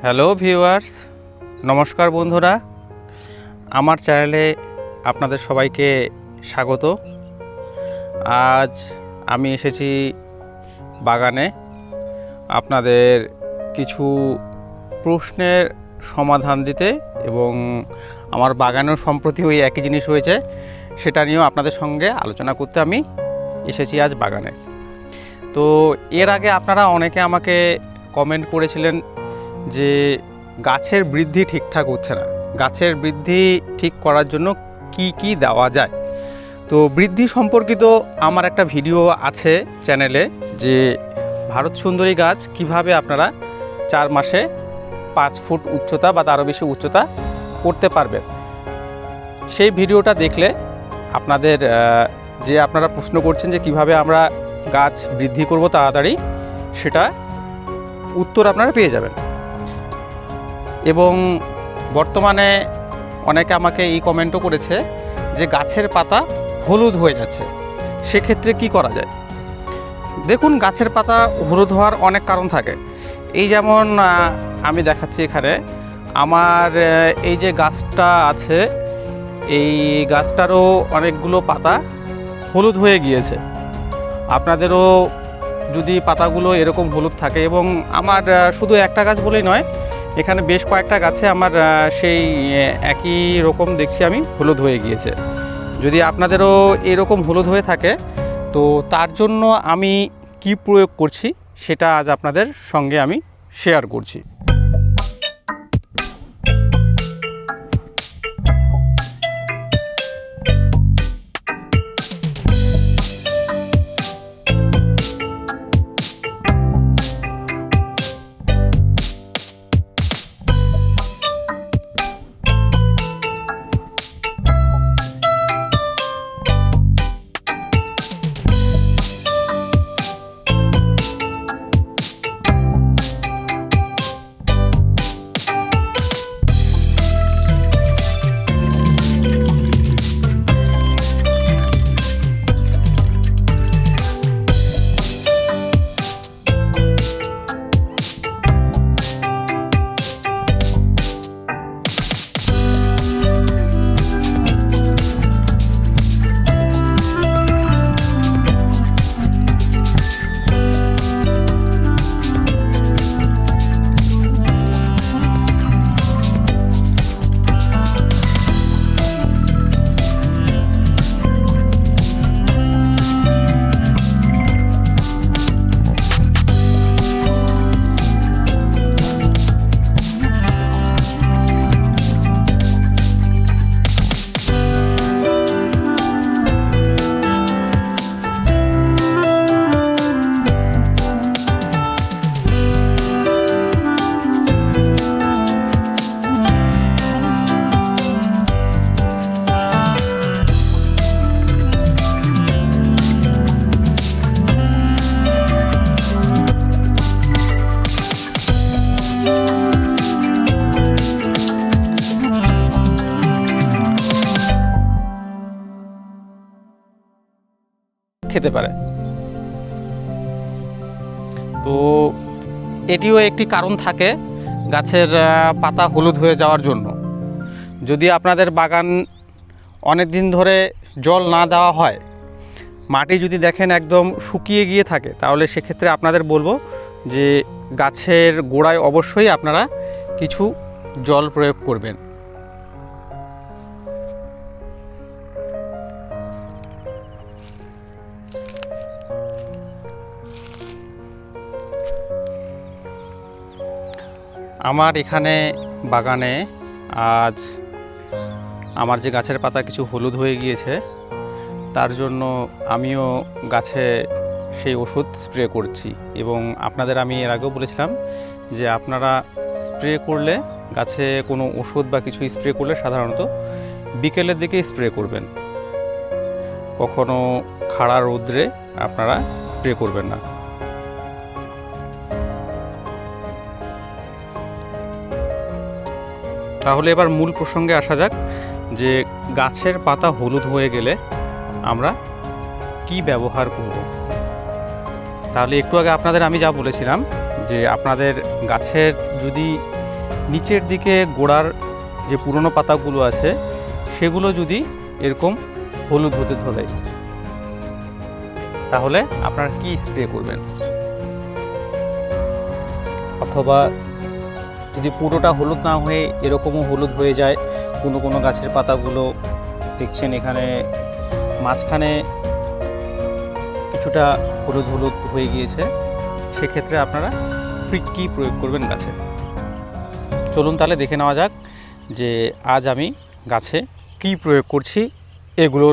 Hello viewers, নমস্কার বন্ধুরা। আমার চ্যানেলে আপনাদের সবাইকে স্বাগত। আজ আমি এসেছি বাগানে আপনাদের কিছু প্রশ্নের সমাধান দিতে, এবং আমার বাগানেও সম্প্রতি ওই একই জিনিস হয়েছে, সেটা নিয়েও আপনাদের সঙ্গে আলোচনা করতে আমি এসেছি আজ বাগানে। তো এর আগে আপনারা অনেকে আমাকে কমেন্ট করেছিলেন যে গাছের বৃদ্ধি ঠিকঠাক হচ্ছে না, গাছের বৃদ্ধি ঠিক করার জন্য কি কি দেওয়া যায়। তো বৃদ্ধি সম্পর্কিত আমার একটা ভিডিও আছে চ্যানেলে, যে ভারত সুন্দরী গাছ কিভাবে আপনারা 4 মাসে 5 ফুট উচ্চতা বা তারও বেশি উচ্চতা করতে পারবেন। সেই ভিডিওটা দেখলে আপনাদের যে আপনারা প্রশ্ন করছেন যে কিভাবে আমরা গাছ বৃদ্ধি করব তাড়াতাড়ি, সেটা উত্তর আপনারা পেয়ে যাবেন। এবং বর্তমানে অনেকে আমাকে এই কমেন্টও করেছে যে গাছের পাতা হলুদ হয়ে যাচ্ছে, সেক্ষেত্রে কি করা যায়। দেখুন, গাছের পাতা হলুদ হওয়ার অনেক কারণ থাকে। এই যেমন আমি দেখাচ্ছি এখানে আমার এই যে গাছটা আছে, এই গাছটারও অনেকগুলো পাতা হলুদ হয়ে গিয়েছে। আপনাদেরও যদি পাতাগুলো এরকম হলুদ থাকে, এবং আমার শুধু একটা গাছ বলেই নয়, এখানে বেশ কয়েকটা গাছে আমার সেই একই রকম দেখছি আমি হলুদ হয়ে গিয়েছে। যদি আপনাদেরও এরকম হলুদ হয়ে থাকে, তো তার জন্য আমি কি প্রয়োগ করছি সেটা আজ আপনাদের সঙ্গে আমি শেয়ার করছি। খেতে পারে। তো এটিও একটি কারণ থাকে গাছের পাতা হলুদ হয়ে যাওয়ার জন্য। যদি আপনাদের বাগান অনেক দিন ধরে জল না দেওয়া হয়, মাটি যদি দেখেন একদম শুকিয়ে গিয়ে থাকে, তাহলে সেক্ষেত্রে আপনাদের বলবো যে গাছের গোড়ায় অবশ্যই আপনারা কিছু জল প্রয়োগ করবেন। আমার এখানে বাগানে আজ আমার যে গাছের পাতা কিছু হলুদ হয়ে গিয়েছে, তার জন্য আমিও গাছে সেই ওষুধ স্প্রে করছি। এবং আপনাদের আমি এর আগেও বলেছিলাম যে আপনারা স্প্রে করলে, গাছে কোনো ওষুধ বা কিছু স্প্রে করলে সাধারণত বিকেলের দিকে স্প্রে করবেন, কখনো খাড়া রৌদ্রে আপনারা স্প্রে করবেন না। তাহলে এবার মূল প্রসঙ্গে আসা যাক, যে গাছের পাতা হলুদ হয়ে গেলে আমরা কি ব্যবহার করব। তাহলে একটু আগে আপনাদের আমি যা বলেছিলাম, যে আপনাদের গাছের যদি নিচের দিকে গোড়ার যে পুরনো পাতাগুলো আছে সেগুলো যদি এরকম হলুদ হতে ধরে, তাহলে আপনারা কি স্প্রে করবেন? অথবা যদি পুরোটা হলুদ না হয়ে এরকমও হলুদ হয়ে যায়, কোনো কোনো গাছের পাতাগুলো দেখছেন এখানে মাঝখানে কিছুটা হলুদ হলুদ হয়ে গিয়েছে, সেক্ষেত্রে আপনারা কী প্রয়োগ করবেন গাছে? চলুন তাহলে দেখে নেওয়া যাক যে আজ আমি গাছে কী প্রয়োগ করছি। এগুলো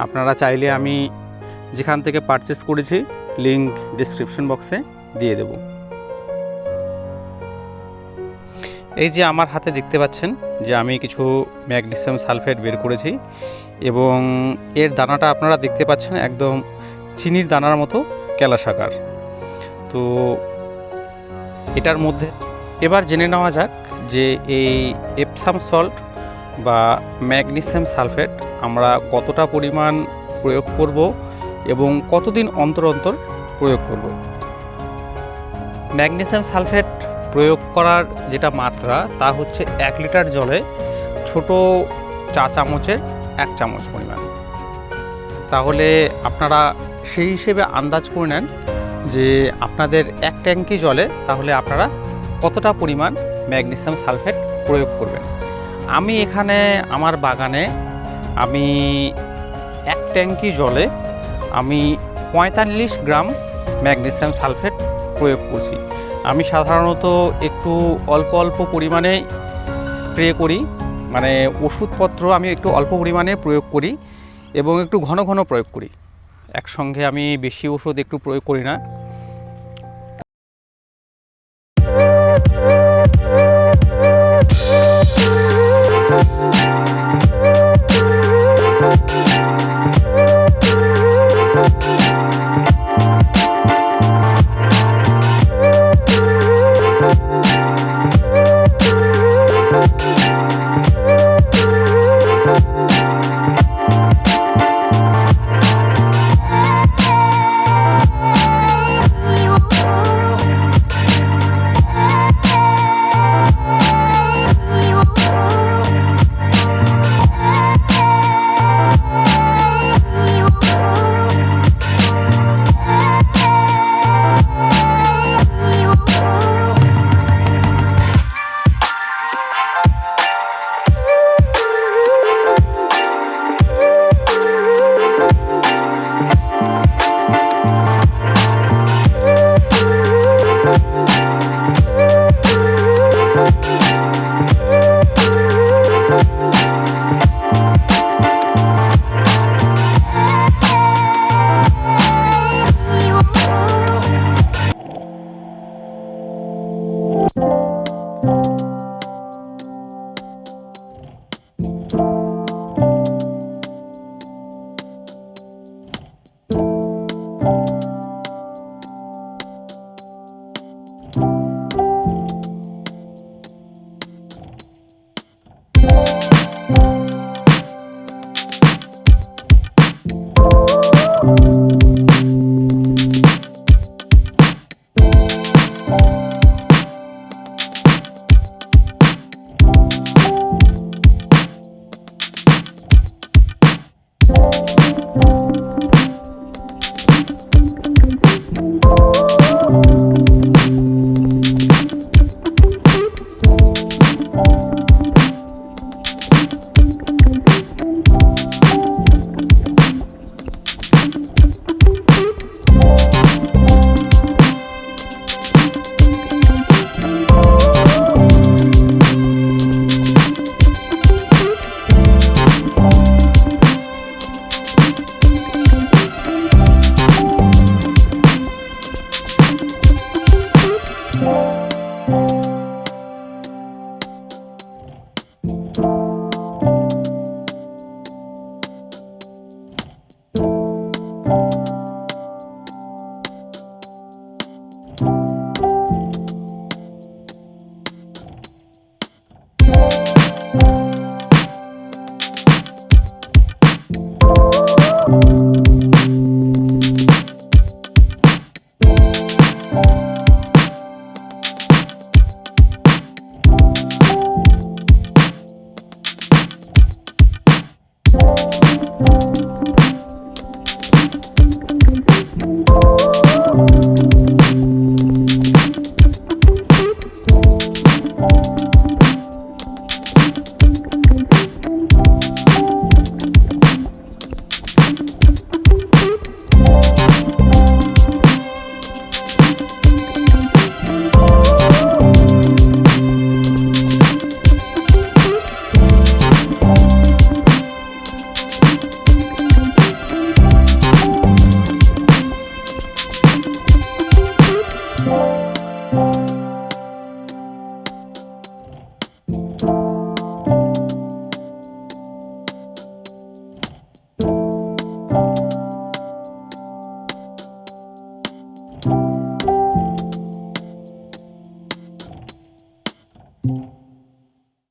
আপনারা চাইলে আমি যেখান থেকে পারচেস করেছি লিংক ডেসক্রিপশন বক্সে দিয়ে দেব। এই যে আমার হাতে দেখতে পাচ্ছেন যে আমি কিছু ম্যাগনেসিয়াম সালফেট বের করেছি এবং এর দানাটা আপনারা দেখতে পাচ্ছেন একদম চিনির দানার মতো ক্যালাসাকার। তো এটার মধ্যে এবার জেনে নেওয়া যাক যে এই এপসাম সল্ট বা ম্যাগনেসিয়াম সালফেট আমরা কতটা পরিমাণ প্রয়োগ করব এবং কতদিন অন্তর অন্তর প্রয়োগ করব। ম্যাগনেসিয়াম সালফেট প্রয়োগ করার যেটা মাত্রা তা হচ্ছে 1 লিটার জলে ছোট চা চামচের 1 চামচ পরিমাণ। তাহলে আপনারা সেই হিসেবে আন্দাজ করে নেন যে আপনাদের 1 ট্যাঙ্কি জলে তাহলে আপনারা কতটা পরিমাণ ম্যাগনেসিয়াম সালফেট প্রয়োগ করবেন। আমি এখানে আমার বাগানে আমি 1 ট্যাঙ্কি জলে আমি 45 গ্রাম ম্যাগনেসিয়াম সালফেট প্রয়োগ করছি। আমি সাধারণত একটু অল্প অল্প পরিমাণে স্প্রে করি, মানে ওষুধপত্র আমি একটু অল্প পরিমাণে প্রয়োগ করি এবং একটু ঘন ঘন প্রয়োগ করি। একসঙ্গে আমি বেশি ওষুধ একটু প্রয়োগ করি না।